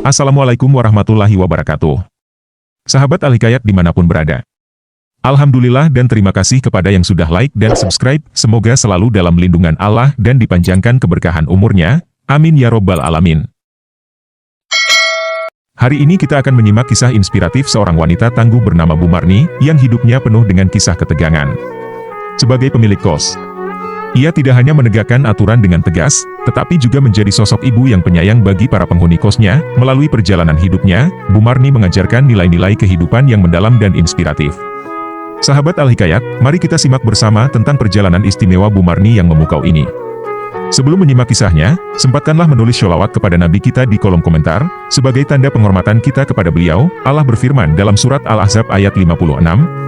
Assalamualaikum warahmatullahi wabarakatuh. Sahabat Al-Hikayat dimanapun berada. Alhamdulillah dan terima kasih kepada yang sudah like dan subscribe. Semoga selalu dalam lindungan Allah dan dipanjangkan keberkahan umurnya. Amin ya robbal alamin. Hari ini kita akan menyimak kisah inspiratif seorang wanita tangguh bernama Bu Marni, yang hidupnya penuh dengan kisah ketegangan. Sebagai pemilik kos, ia tidak hanya menegakkan aturan dengan tegas, tetapi juga menjadi sosok ibu yang penyayang bagi para penghuni kosnya. Melalui perjalanan hidupnya, Bu Marni mengajarkan nilai-nilai kehidupan yang mendalam dan inspiratif. Sahabat Al-Hikayat, mari kita simak bersama tentang perjalanan istimewa Bu Marni yang memukau ini. Sebelum menyimak kisahnya, sempatkanlah menulis sholawat kepada Nabi kita di kolom komentar. Sebagai tanda penghormatan kita kepada beliau, Allah berfirman dalam surat Al-Ahzab ayat 56,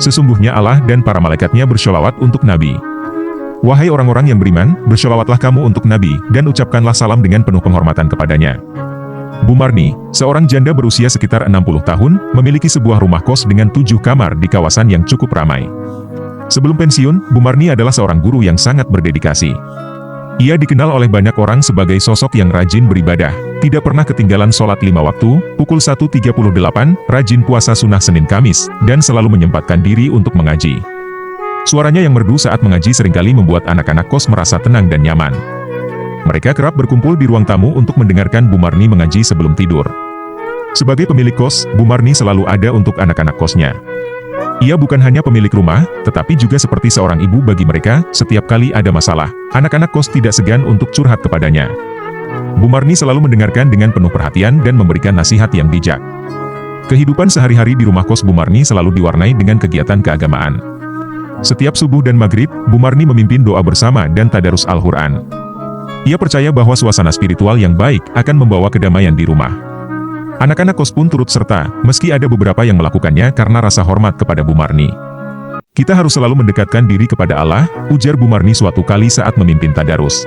sesungguhnya Allah dan para malaikatnya bersholawat untuk Nabi. Wahai orang-orang yang beriman, bersholawatlah kamu untuk Nabi, dan ucapkanlah salam dengan penuh penghormatan kepadanya. Bu Marni, seorang janda berusia sekitar 60 tahun, memiliki sebuah rumah kos dengan 7 kamar di kawasan yang cukup ramai. Sebelum pensiun, Bu Marni adalah seorang guru yang sangat berdedikasi. Ia dikenal oleh banyak orang sebagai sosok yang rajin beribadah, tidak pernah ketinggalan sholat 5 waktu, pukul 1.38, rajin puasa sunnah Senin Kamis, dan selalu menyempatkan diri untuk mengaji. Suaranya yang merdu saat mengaji seringkali membuat anak-anak kos merasa tenang dan nyaman. Mereka kerap berkumpul di ruang tamu untuk mendengarkan Bu Marni mengaji sebelum tidur. Sebagai pemilik kos, Bu Marni selalu ada untuk anak-anak kosnya. Ia bukan hanya pemilik rumah, tetapi juga seperti seorang ibu bagi mereka. Setiap kali ada masalah, anak-anak kos tidak segan untuk curhat kepadanya. Bu Marni selalu mendengarkan dengan penuh perhatian dan memberikan nasihat yang bijak. Kehidupan sehari-hari di rumah kos Bu Marni selalu diwarnai dengan kegiatan keagamaan. Setiap subuh dan maghrib, Bu Marni memimpin doa bersama dan tadarus Al-Quran. Ia percaya bahwa suasana spiritual yang baik akan membawa kedamaian di rumah. Anak-anak kos pun turut serta, meski ada beberapa yang melakukannya karena rasa hormat kepada Bu Marni. Kita harus selalu mendekatkan diri kepada Allah, ujar Bu Marni suatu kali saat memimpin tadarus.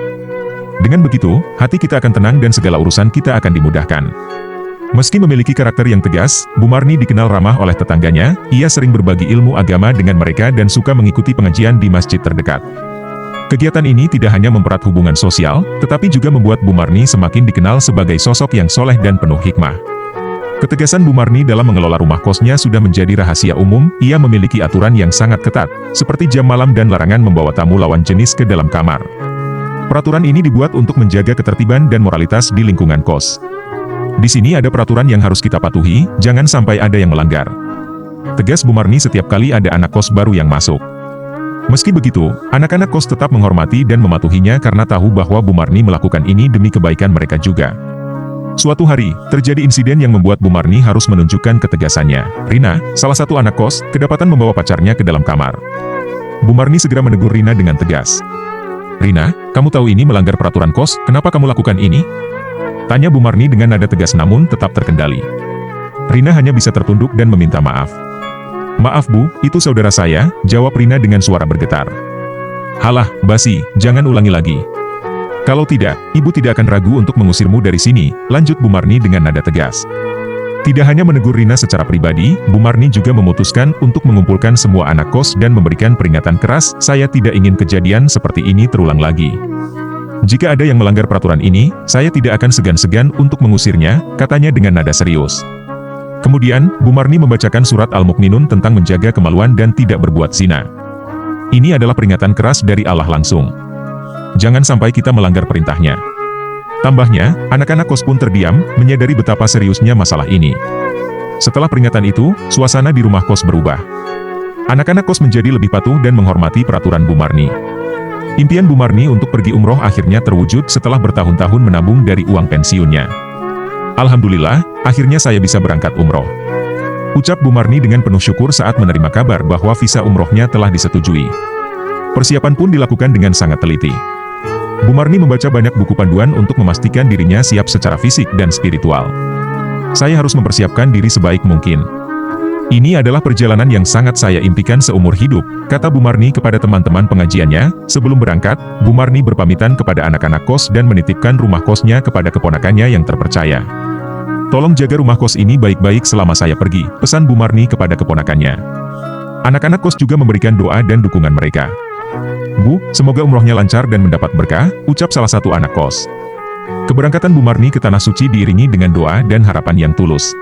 Dengan begitu, hati kita akan tenang dan segala urusan kita akan dimudahkan. Meski memiliki karakter yang tegas, Bu Marni dikenal ramah oleh tetangganya. Ia sering berbagi ilmu agama dengan mereka dan suka mengikuti pengajian di masjid terdekat. Kegiatan ini tidak hanya mempererat hubungan sosial, tetapi juga membuat Bu Marni semakin dikenal sebagai sosok yang soleh dan penuh hikmah. Ketegasan Bu Marni dalam mengelola rumah kosnya sudah menjadi rahasia umum. Ia memiliki aturan yang sangat ketat, seperti jam malam dan larangan membawa tamu lawan jenis ke dalam kamar. Peraturan ini dibuat untuk menjaga ketertiban dan moralitas di lingkungan kos. Di sini ada peraturan yang harus kita patuhi, jangan sampai ada yang melanggar. Tegas Bu Marni setiap kali ada anak kos baru yang masuk. Meski begitu, anak-anak kos tetap menghormati dan mematuhinya karena tahu bahwa Bu Marni melakukan ini demi kebaikan mereka juga. Suatu hari, terjadi insiden yang membuat Bu Marni harus menunjukkan ketegasannya. Rina, salah satu anak kos, kedapatan membawa pacarnya ke dalam kamar. Bu Marni segera menegur Rina dengan tegas. Rina, kamu tahu ini melanggar peraturan kos, kenapa kamu lakukan ini? Tanya Bu Marni dengan nada tegas namun tetap terkendali. Rina hanya bisa tertunduk dan meminta maaf. Maaf Bu, itu saudara saya, jawab Rina dengan suara bergetar. Halah, basi, jangan ulangi lagi. Kalau tidak, ibu tidak akan ragu untuk mengusirmu dari sini, lanjut Bu Marni dengan nada tegas. Tidak hanya menegur Rina secara pribadi, Bu Marni juga memutuskan untuk mengumpulkan semua anak kos dan memberikan peringatan keras. Saya tidak ingin kejadian seperti ini terulang lagi. Jika ada yang melanggar peraturan ini, saya tidak akan segan-segan untuk mengusirnya, katanya dengan nada serius. Kemudian, Bu Marni membacakan surat Al-Mu'minun tentang menjaga kemaluan dan tidak berbuat zina. Ini adalah peringatan keras dari Allah langsung. Jangan sampai kita melanggar perintahnya. Tambahnya, anak-anak kos pun terdiam, menyadari betapa seriusnya masalah ini. Setelah peringatan itu, suasana di rumah kos berubah. Anak-anak kos menjadi lebih patuh dan menghormati peraturan Bu Marni. Impian Bu Marni untuk pergi umroh akhirnya terwujud setelah bertahun-tahun menabung dari uang pensiunnya. Alhamdulillah, akhirnya saya bisa berangkat umroh. Ucap Bu Marni dengan penuh syukur saat menerima kabar bahwa visa umrohnya telah disetujui. Persiapan pun dilakukan dengan sangat teliti. Bu Marni membaca banyak buku panduan untuk memastikan dirinya siap secara fisik dan spiritual. Saya harus mempersiapkan diri sebaik mungkin. Ini adalah perjalanan yang sangat saya impikan seumur hidup, kata Bu Marni kepada teman-teman pengajiannya. Sebelum berangkat, Bu Marni berpamitan kepada anak-anak kos dan menitipkan rumah kosnya kepada keponakannya yang terpercaya. Tolong jaga rumah kos ini baik-baik selama saya pergi, pesan Bu Marni kepada keponakannya. Anak-anak kos juga memberikan doa dan dukungan mereka. Bu, semoga umrohnya lancar dan mendapat berkah, ucap salah satu anak kos. Keberangkatan Bu Marni ke Tanah Suci diiringi dengan doa dan harapan yang tulus.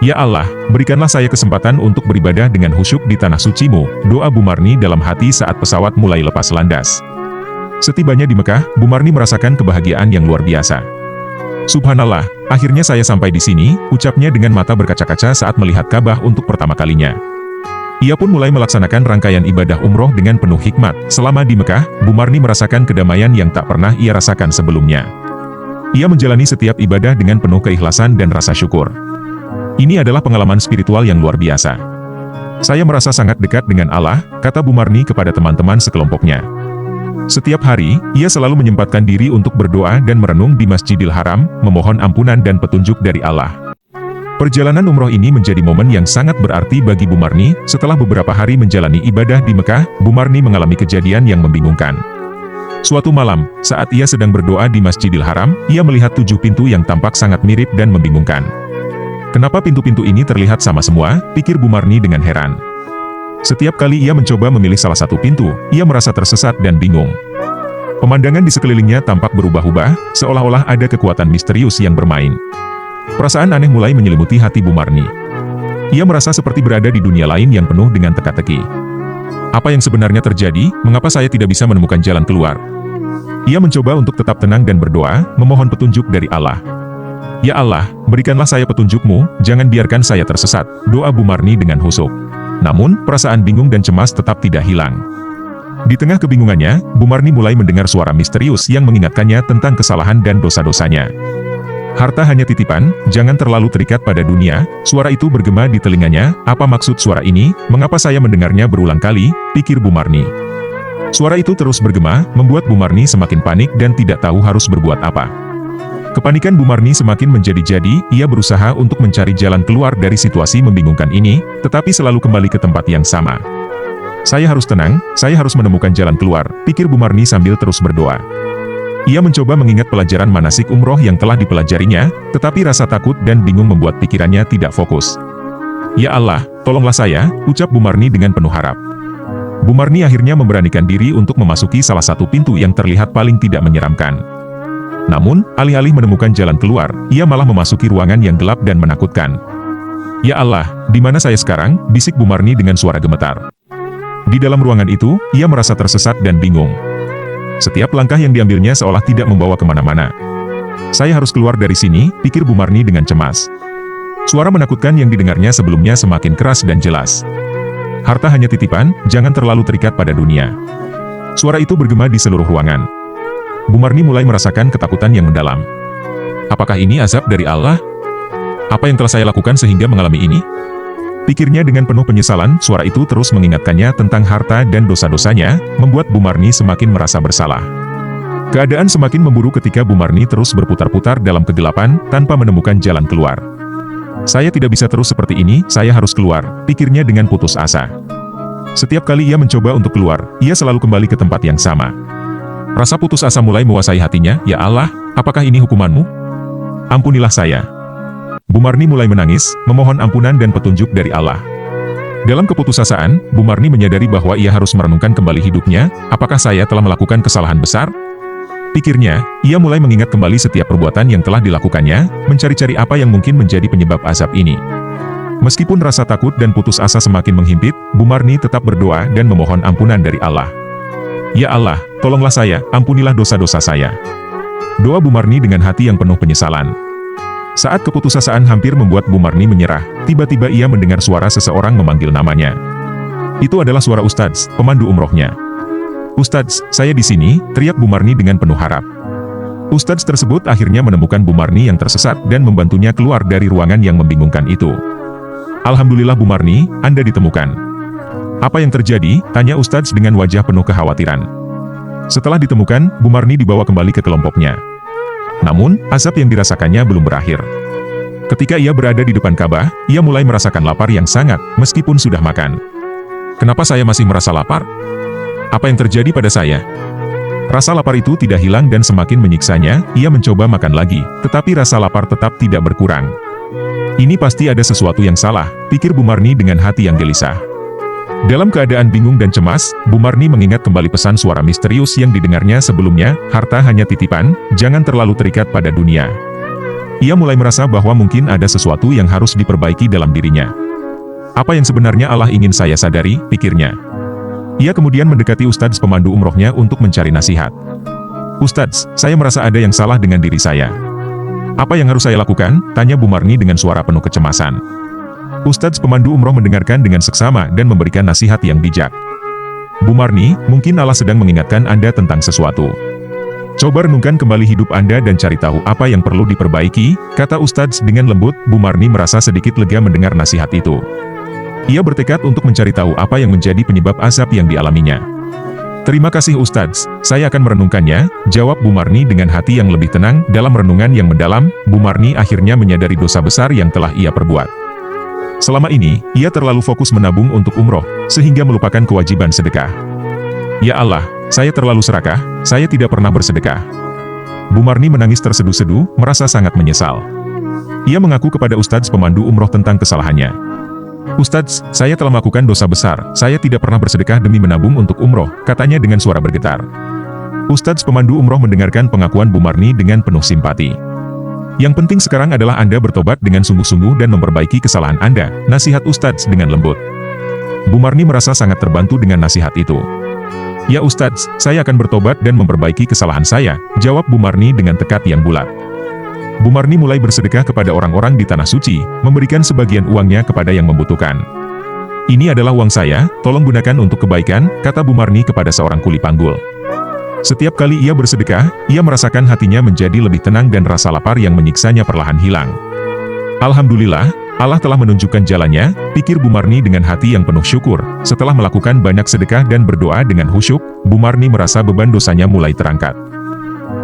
Ya Allah, berikanlah saya kesempatan untuk beribadah dengan khusyuk di Tanah Suci-Mu, doa Bu Marni dalam hati saat pesawat mulai lepas landas. Setibanya di Mekah, Bu Marni merasakan kebahagiaan yang luar biasa. Subhanallah, akhirnya saya sampai di sini, ucapnya dengan mata berkaca-kaca saat melihat Ka'bah untuk pertama kalinya. Ia pun mulai melaksanakan rangkaian ibadah umroh dengan penuh hikmat. Selama di Mekah, Bu Marni merasakan kedamaian yang tak pernah ia rasakan sebelumnya. Ia menjalani setiap ibadah dengan penuh keikhlasan dan rasa syukur. Ini adalah pengalaman spiritual yang luar biasa. Saya merasa sangat dekat dengan Allah, kata Bu Marni kepada teman-teman sekelompoknya. Setiap hari, ia selalu menyempatkan diri untuk berdoa dan merenung di Masjidil Haram, memohon ampunan dan petunjuk dari Allah. Perjalanan umroh ini menjadi momen yang sangat berarti bagi Bu Marni. Setelah beberapa hari menjalani ibadah di Mekah, Bu Marni mengalami kejadian yang membingungkan. Suatu malam, saat ia sedang berdoa di Masjidil Haram, ia melihat 7 pintu yang tampak sangat mirip dan membingungkan. Kenapa pintu-pintu ini terlihat sama semua, pikir Bu Marni dengan heran. Setiap kali ia mencoba memilih salah satu pintu, ia merasa tersesat dan bingung. Pemandangan di sekelilingnya tampak berubah-ubah, seolah-olah ada kekuatan misterius yang bermain. Perasaan aneh mulai menyelimuti hati Bu Marni. Ia merasa seperti berada di dunia lain yang penuh dengan teka-teki. Apa yang sebenarnya terjadi, mengapa saya tidak bisa menemukan jalan keluar? Ia mencoba untuk tetap tenang dan berdoa, memohon petunjuk dari Allah. Ya Allah, berikanlah saya petunjuk-Mu, jangan biarkan saya tersesat, doa Bu Marni dengan khusyuk. Namun, perasaan bingung dan cemas tetap tidak hilang. Di tengah kebingungannya, Bu Marni mulai mendengar suara misterius yang mengingatkannya tentang kesalahan dan dosa-dosanya. Harta hanya titipan, jangan terlalu terikat pada dunia, suara itu bergema di telinganya. Apa maksud suara ini, mengapa saya mendengarnya berulang kali, pikir Bu Marni. Suara itu terus bergema, membuat Bu Marni semakin panik dan tidak tahu harus berbuat apa. Kepanikan Bu Marni semakin menjadi-jadi, ia berusaha untuk mencari jalan keluar dari situasi membingungkan ini, tetapi selalu kembali ke tempat yang sama. Saya harus tenang, saya harus menemukan jalan keluar, pikir Bu Marni sambil terus berdoa. Ia mencoba mengingat pelajaran manasik umroh yang telah dipelajarinya, tetapi rasa takut dan bingung membuat pikirannya tidak fokus. Ya Allah, tolonglah saya, ucap Bu Marni dengan penuh harap. Bu Marni akhirnya memberanikan diri untuk memasuki salah satu pintu yang terlihat paling tidak menyeramkan. Namun, alih-alih menemukan jalan keluar, ia malah memasuki ruangan yang gelap dan menakutkan. Ya Allah, di mana saya sekarang, bisik Bu Marni dengan suara gemetar. Di dalam ruangan itu, ia merasa tersesat dan bingung. Setiap langkah yang diambilnya seolah tidak membawa kemana-mana. Saya harus keluar dari sini, pikir Bu Marni dengan cemas. Suara menakutkan yang didengarnya sebelumnya semakin keras dan jelas. Harta hanya titipan, jangan terlalu terikat pada dunia. Suara itu bergema di seluruh ruangan. Bu Marni mulai merasakan ketakutan yang mendalam. Apakah ini azab dari Allah? Apa yang telah saya lakukan sehingga mengalami ini? Pikirnya dengan penuh penyesalan, suara itu terus mengingatkannya tentang harta dan dosa-dosanya, membuat Bu Marni semakin merasa bersalah. Keadaan semakin memburuk ketika Bu Marni terus berputar-putar dalam kegelapan, tanpa menemukan jalan keluar. Saya tidak bisa terus seperti ini, saya harus keluar, pikirnya dengan putus asa. Setiap kali ia mencoba untuk keluar, ia selalu kembali ke tempat yang sama. Rasa putus asa mulai menguasai hatinya. Ya Allah, apakah ini hukuman-Mu? Ampunilah saya. Bu Marni mulai menangis, memohon ampunan dan petunjuk dari Allah. Dalam keputusasaan, Bu Marni menyadari bahwa ia harus merenungkan kembali hidupnya. Apakah saya telah melakukan kesalahan besar? Pikirnya, ia mulai mengingat kembali setiap perbuatan yang telah dilakukannya, mencari-cari apa yang mungkin menjadi penyebab azab ini. Meskipun rasa takut dan putus asa semakin menghimpit, Bu Marni tetap berdoa dan memohon ampunan dari Allah. Ya Allah, tolonglah saya, ampunilah dosa-dosa saya. Doa Bu Marni dengan hati yang penuh penyesalan. Saat keputusasaan hampir membuat Bu Marni menyerah, tiba-tiba ia mendengar suara seseorang memanggil namanya. Itu adalah suara Ustadz, pemandu umrohnya. Ustadz, saya di sini, teriak Bu Marni dengan penuh harap. Ustadz tersebut akhirnya menemukan Bu Marni yang tersesat dan membantunya keluar dari ruangan yang membingungkan itu. Alhamdulillah Bu Marni, Anda ditemukan. Apa yang terjadi? Tanya Ustadz dengan wajah penuh kekhawatiran. Setelah ditemukan, Bu Marni dibawa kembali ke kelompoknya. Namun, azab yang dirasakannya belum berakhir. Ketika ia berada di depan Ka'bah, ia mulai merasakan lapar yang sangat, meskipun sudah makan. Kenapa saya masih merasa lapar? Apa yang terjadi pada saya? Rasa lapar itu tidak hilang dan semakin menyiksanya. Ia mencoba makan lagi, tetapi rasa lapar tetap tidak berkurang. Ini pasti ada sesuatu yang salah, pikir Bu Marni dengan hati yang gelisah. Dalam keadaan bingung dan cemas, Bu Marni mengingat kembali pesan suara misterius yang didengarnya sebelumnya, harta hanya titipan, jangan terlalu terikat pada dunia. Ia mulai merasa bahwa mungkin ada sesuatu yang harus diperbaiki dalam dirinya. Apa yang sebenarnya Allah ingin saya sadari, pikirnya. Ia kemudian mendekati Ustadz pemandu umrohnya untuk mencari nasihat. Ustadz, saya merasa ada yang salah dengan diri saya. Apa yang harus saya lakukan? Tanya Bu Marni dengan suara penuh kecemasan. Ustadz pemandu umroh mendengarkan dengan seksama dan memberikan nasihat yang bijak. Bu Marni, mungkin Allah sedang mengingatkan Anda tentang sesuatu. Coba renungkan kembali hidup Anda dan cari tahu apa yang perlu diperbaiki, kata Ustadz dengan lembut. Bu Marni merasa sedikit lega mendengar nasihat itu. Ia bertekad untuk mencari tahu apa yang menjadi penyebab azab yang dialaminya. Terima kasih Ustadz, saya akan merenungkannya, jawab Bu Marni dengan hati yang lebih tenang. Dalam renungan yang mendalam, Bu Marni akhirnya menyadari dosa besar yang telah ia perbuat. Selama ini, ia terlalu fokus menabung untuk umroh, sehingga melupakan kewajiban sedekah. Ya Allah, saya terlalu serakah, saya tidak pernah bersedekah. Bu Marni menangis terseduh-seduh, merasa sangat menyesal. Ia mengaku kepada Ustadz pemandu umroh tentang kesalahannya. Ustadz, saya telah melakukan dosa besar, saya tidak pernah bersedekah demi menabung untuk umroh, katanya dengan suara bergetar. Ustadz pemandu umroh mendengarkan pengakuan Bu Marni dengan penuh simpati. Yang penting sekarang adalah Anda bertobat dengan sungguh-sungguh dan memperbaiki kesalahan Anda, nasihat Ustadz dengan lembut. Bu Marni merasa sangat terbantu dengan nasihat itu. Ya Ustadz, saya akan bertobat dan memperbaiki kesalahan saya, jawab Bu Marni dengan tekad yang bulat. Bu Marni mulai bersedekah kepada orang-orang di Tanah Suci, memberikan sebagian uangnya kepada yang membutuhkan. Ini adalah uang saya, tolong gunakan untuk kebaikan, kata Bu Marni kepada seorang kuli panggul. Setiap kali ia bersedekah, ia merasakan hatinya menjadi lebih tenang dan rasa lapar yang menyiksanya perlahan hilang. Alhamdulillah, Allah telah menunjukkan jalannya, pikir Bu Marni dengan hati yang penuh syukur. Setelah melakukan banyak sedekah dan berdoa dengan khusyuk, Bu Marni merasa beban dosanya mulai terangkat.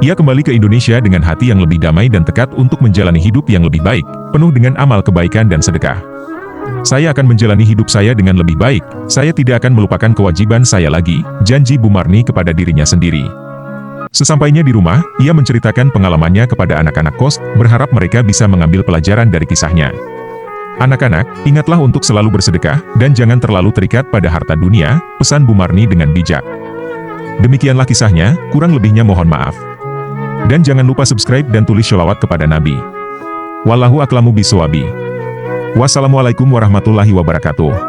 Ia kembali ke Indonesia dengan hati yang lebih damai dan tekad untuk menjalani hidup yang lebih baik, penuh dengan amal kebaikan dan sedekah. Saya akan menjalani hidup saya dengan lebih baik, saya tidak akan melupakan kewajiban saya lagi, janji Bu Marni kepada dirinya sendiri. Sesampainya di rumah, ia menceritakan pengalamannya kepada anak-anak kos, berharap mereka bisa mengambil pelajaran dari kisahnya. Anak-anak, ingatlah untuk selalu bersedekah, dan jangan terlalu terikat pada harta dunia, pesan Bu Marni dengan bijak. Demikianlah kisahnya, kurang lebihnya mohon maaf. Dan jangan lupa subscribe dan tulis sholawat kepada Nabi. Wallahu a'lamu bishawab. Wassalamualaikum warahmatullahi wabarakatuh.